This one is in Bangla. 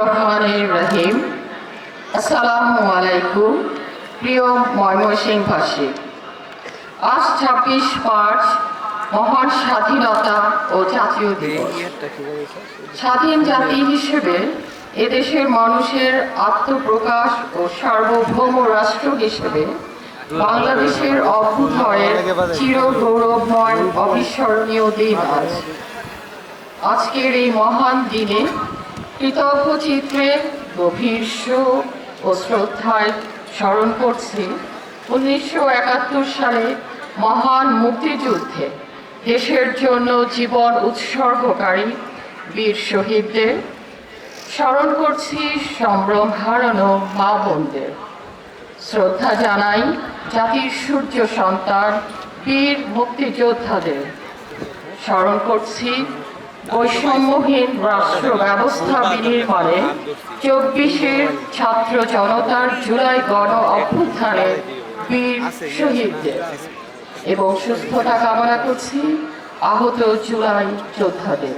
রহমানির রহিম। আসসালামু আলাইকুম প্রিয় ময়মনসিংহবাসী। আজ ২৬ মার্চ মহান স্বাধীনতা ও জাতীয় দিবস। স্বাধীন জাতি হিসেবে এদেশের মানুষের আত্মপ্রকাশ ও সার্বভৌম রাষ্ট্র হিসেবে বাংলাদেশের অভ্যুদয়ের চির গৌরবময় অবিস্মরণীয় দিন আজ। আজকের এই মহান দিনে কৃতজ্ঞ চিত্রে গভীর শোক ও শ্রদ্ধায় স্মরণ করছি ১৯৭১ সালে মহান মুক্তিযুদ্ধে দেশের জন্য জীবন উৎসর্গকারী বীর শহীদদের। স্মরণ করছি সম্ভ্রম হারানো মা বোনদের। শ্রদ্ধা জানাই জাতির সূর্য সন্তান বীর মুক্তিযোদ্ধাদের। স্মরণ করছি বৈষম্যহীন রাষ্ট্র ব্যবস্থা বিনির্মাণে ২৪-এর ছাত্র জনতার জুলাই গণ অভ্যুত্থানের বীর শহীদদের এবং সুস্থতা কামনা করছি আহত জুলাই যোদ্ধাদের।